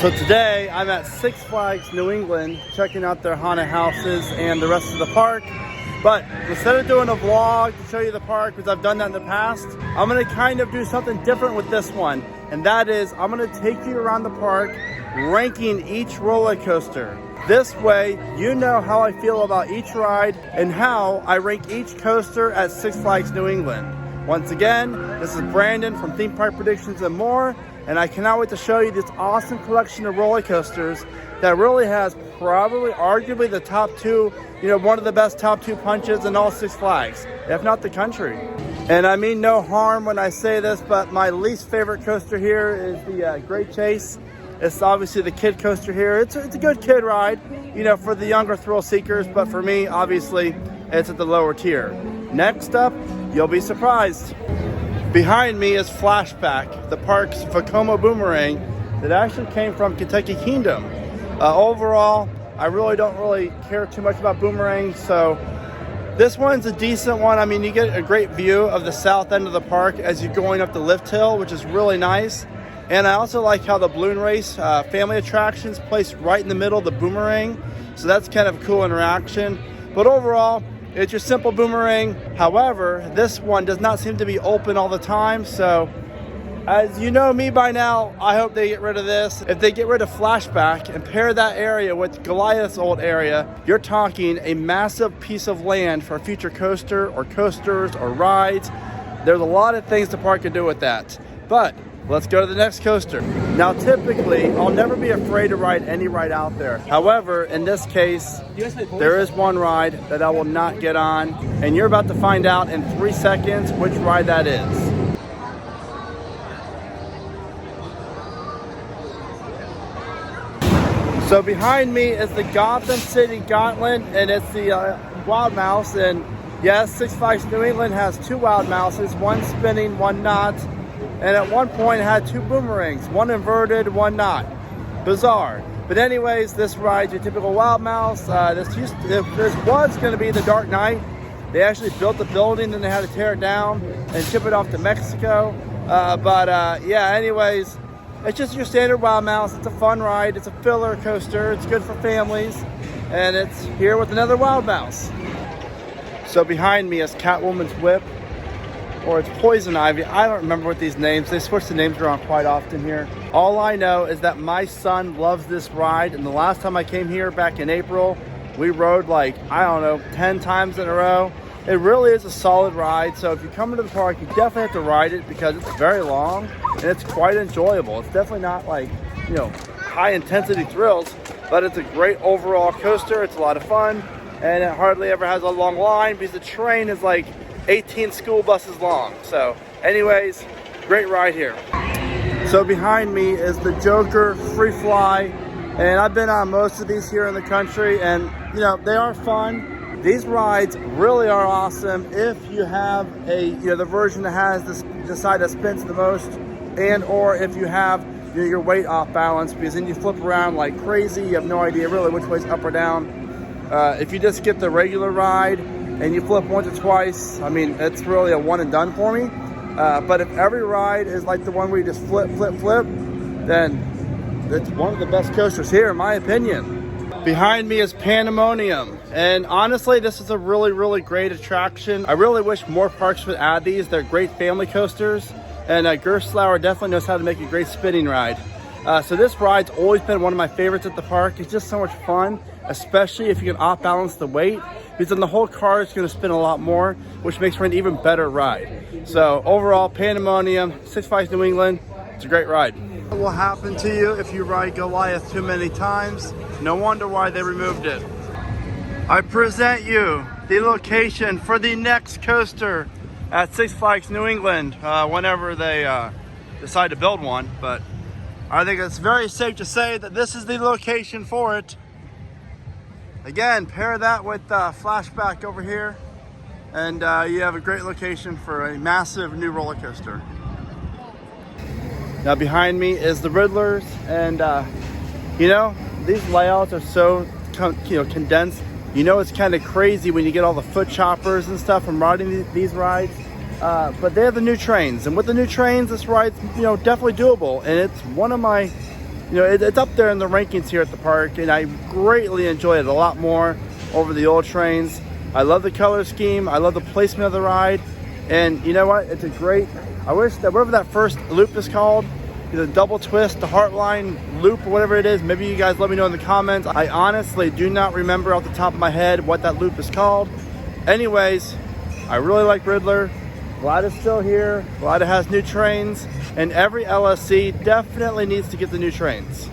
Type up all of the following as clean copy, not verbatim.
So today I'm at Six Flags New England checking out their haunted houses and the rest of the park. But instead of doing a vlog to show you the park, because I've done that in the past, I'm going to kind of do something different with this one. And that is, I'm going to take you around the park ranking each roller coaster. This way, you know how I feel about each ride and how I rank each coaster at Six Flags New England. Once again, this is Brandon from Theme Park Predictions and More, and I cannot wait to show you this awesome collection of roller coasters that really has probably, arguably, the top two, one of the best top two punches in all Six Flags, if not the country. And I mean no harm when I say this, but my least favorite coaster here is the Great Chase. It's obviously the kid coaster here. It's a good kid ride, for the younger thrill seekers, but for me, obviously, it's at the lower tier. Next up, you'll be surprised. Behind me is Flashback, the park's Vekoma boomerang that actually came from Kentucky Kingdom. Overall, I don't really care too much about boomerangs, so this one's a decent one. I mean, you get a great view of the south end of the park as you're going up the lift hill, which is really nice. And I also like how the balloon race family attractions placed right in the middle of the boomerang, so that's kind of a cool interaction. But overall, it's your simple boomerang. However, this one does not seem to be open all the time, so as you know me by now, I hope they get rid of this. If they get rid of Flashback and pair that area with Goliath's old area, you're talking a massive piece of land for a future coaster or coasters or rides. There's a lot of things the park could do with that. But let's go to the next coaster. Now, typically, I'll never be afraid to ride any ride out there. However, in this case, there is one ride that I will not get on, and you're about to find out in 3 seconds which ride that is. So behind me is the Gotham City Gauntlet, and it's the Wild Mouse. And yes, Six Flags New England has 2 Wild Mouses, one spinning, one not. And at one point it had 2 boomerangs, one inverted, one not. Bizarre. But anyways, this ride's your typical Wild Mouse. This was going to be the Dark Knight. They actually built the building, then they had to tear it down and ship it off to Mexico. Yeah, anyways, it's just your standard Wild Mouse. It's a fun ride. It's a filler coaster. It's good for families. And it's here with another Wild Mouse. So behind me is Catwoman's Whip, or it's Poison Ivy. I don't remember what these names. They switch the names around quite often here. All I know is that my son loves this ride. And the last time I came here back in April, we rode 10 times in a row. It really is a solid ride. So if you come into the park, you definitely have to ride it because it's very long and it's quite enjoyable. It's definitely not high intensity thrills, but it's a great overall coaster. It's a lot of fun, and it hardly ever has a long line because the train is 18 school buses long. So anyways, great ride here. So behind me is the Joker Free Fly, and I've been on most of these here in the country, and they are fun. These rides really are awesome if you have the version that has the side that spins the most, and or if you have your weight off balance, because then you flip around like crazy. You have no idea really which way's up or down. If you just get the regular ride and you flip once or twice, I mean, it's really a one and done for me. But if every ride is like the one where you just flip, then it's one of the best coasters here, in my opinion. Behind me is Pandemonium. And honestly, this is a really, really great attraction. I really wish more parks would add these. They're great family coasters. And Gerstlauer definitely knows how to make a great spinning ride. So this ride's always been one of my favorites at the park. It's just so much fun, especially if you can off-balance the weight, because then the whole car is going to spin a lot more, which makes for an even better ride. So overall, Pandemonium, Six Flags New England, it's a great ride. What will happen to you if you ride Goliath too many times? No wonder why they removed it. I present you the location for the next coaster at Six Flags New England, whenever they decide to build one. But I think it's very safe to say that this is the location for it. Again, pair that with Flashback over here, and you have a great location for a massive new roller coaster. Now behind me is the Riddlers, and these layouts are so condensed. It's kind of crazy when you get all the foot choppers and stuff from riding these rides. But they have the new trains, and with the new trains, this ride's definitely doable, and it's one of my you know, it's up there in the rankings here at the park, and I greatly enjoy it a lot more over the old trains. I love the color scheme. I love the placement of the ride. And you know what? It's a great, I wish that whatever that first loop is called, the double twist, the Heartline loop, or whatever it is, maybe you guys let me know in the comments. I honestly do not remember off the top of my head what that loop is called. Anyways, I really like Riddler. Glad it's still here. Glad it has new trains. And every LSC definitely needs to get the new trains.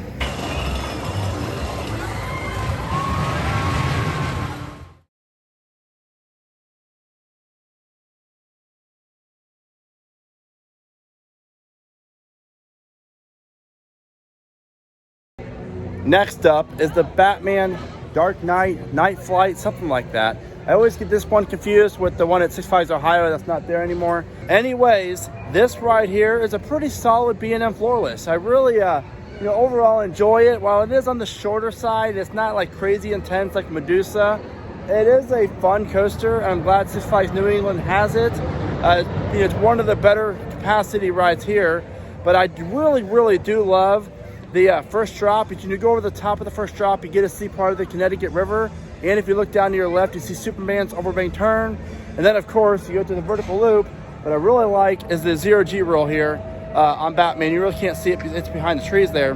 Next up is the Batman Dark Knight Night Flight, something like that. I always get this one confused with the one at Six Flags Ohio that's not there anymore. Anyways, this ride here is a pretty solid B&M floorless. I really, you know, overall enjoy it. While it is on the shorter side, it's not like crazy intense like Medusa. It is a fun coaster. I'm glad Six Flags New England has it. You know, it's one of the better capacity rides here, but I really do love the first drop. If you go over the top of the first drop, you get to see part of the Connecticut River. And if you look down to your left, you see Superman's overbank turn. And then, of course, you go to the vertical loop. What I really like is the zero-G roll here on Batman. You really can't see it because it's behind the trees there.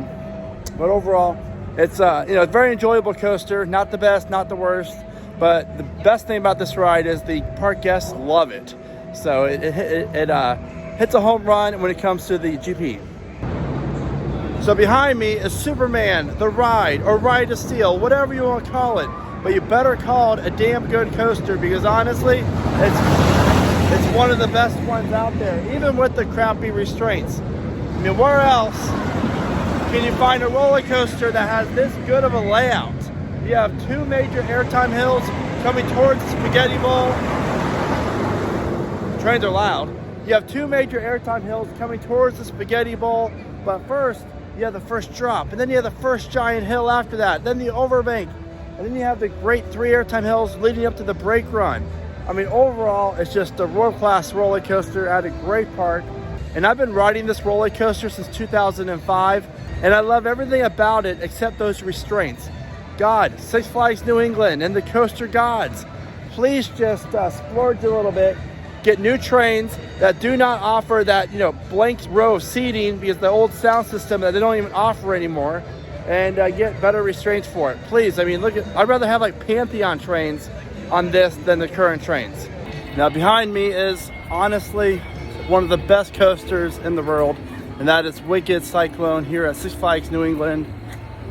But overall, it's you know, a very enjoyable coaster. Not the best, not the worst. But the best thing about this ride is the park guests love it. So it hits a home run when it comes to the GP. So behind me is Superman, the ride, or Ride to Steel, whatever you want to call it. But you better call it a damn good coaster, because honestly, it's one of the best ones out there, even with the crappy restraints. I mean, where else can you find a roller coaster that has this good of a layout? You have two major airtime hills coming towards the Spaghetti Bowl. The trains are loud. You have two major airtime hills coming towards the Spaghetti Bowl, but first, you have the first drop, and then you have the first giant hill after that, then the overbank, and then you have the great three airtime hills leading up to the brake run. I mean, overall, it's just a world-class roller coaster at a great park. And I've been riding this roller coaster since 2005, and I love everything about it except those restraints. God, Six Flags New England and the coaster gods, please just splurge a little bit. Get new trains that do not offer that, you know, blank row seating, because the old sound system that they don't even offer anymore, and get better restraints for it. Please, I mean, look at, I'd rather have like Pantheon trains on this than the current trains. Now behind me is honestly one of the best coasters in the world, and that is Wicked Cyclone here at Six Flags New England.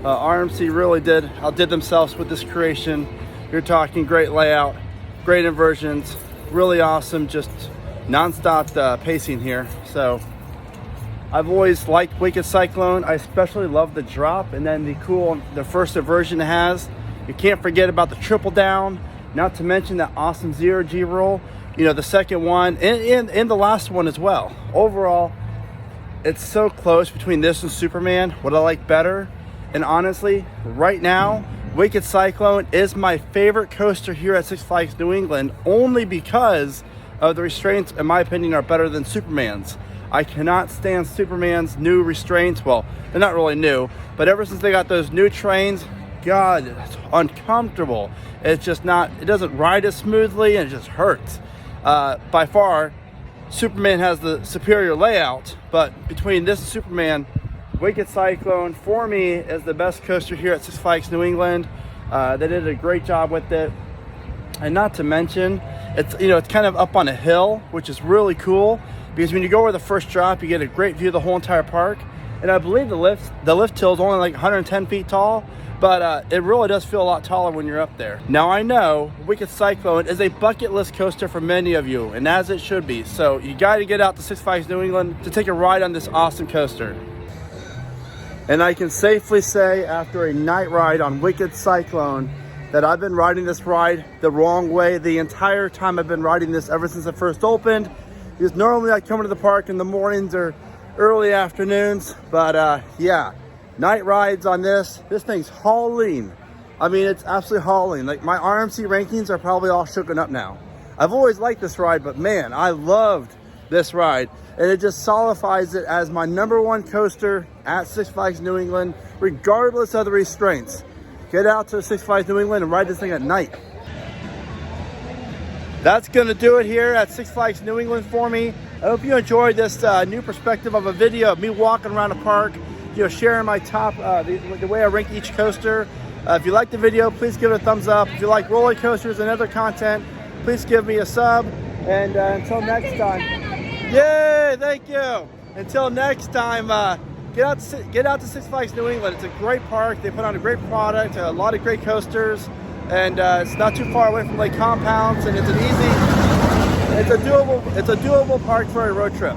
RMC really outdid themselves with this creation. You're talking great layout, great inversions, really awesome, just non-stop pacing here. So I've always liked Wicked Cyclone. I especially love the drop, and then the first inversion it has. You can't forget about the triple down, not to mention that awesome zero-G roll. You know, the second one and the last one as well. Overall, it's so close between this and Superman. What I like better, and honestly, right now, Wicked Cyclone is my favorite coaster here at Six Flags New England, only because of the restraints, in my opinion, are better than Superman's. I cannot stand Superman's new restraints. Well, they're not really new, but ever since they got those new trains, God, it's uncomfortable. It's just not, it doesn't ride as smoothly, and it just hurts. By far, Superman has the superior layout, but between this and Superman, Wicked Cyclone, for me, is the best coaster here at Six Flags New England. They did a great job with it. And not to mention, it's kind of up on a hill, which is really cool, because when you go over the first drop, you get a great view of the whole entire park. And I believe the lift hill is only like 110 feet tall, but it really does feel a lot taller when you're up there. Now I know Wicked Cyclone is a bucket list coaster for many of you, and as it should be. So you got to get out to Six Flags New England to take a ride on this awesome coaster. And I can safely say, after a night ride on Wicked Cyclone, that I've been riding this ride the wrong way the entire time I've been riding this, ever since it first opened. Because normally I come to the park in the mornings or early afternoons, but yeah, night rides on this thing's hauling. I mean, it's absolutely hauling. Like, my RMC rankings are probably all shooken up now. I've always liked this ride, but man, I loved this ride. And it just solidifies it as my #1 coaster at Six Flags New England, regardless of the restraints. Get out to Six Flags New England and ride this thing at night. That's gonna do it here at Six Flags New England for me. I hope you enjoyed this new perspective of a video of me walking around the park, sharing my top, the way I rank each coaster. If you like the video, please give it a thumbs up. If you like roller coasters and other content, please give me a sub. And until next time, yay, thank you. Until next time, get out to Six Flags New England. It's a great park. They put on a great product, a lot of great coasters, and it's not too far away from Lake Compounds, and it's a doable park for a road trip.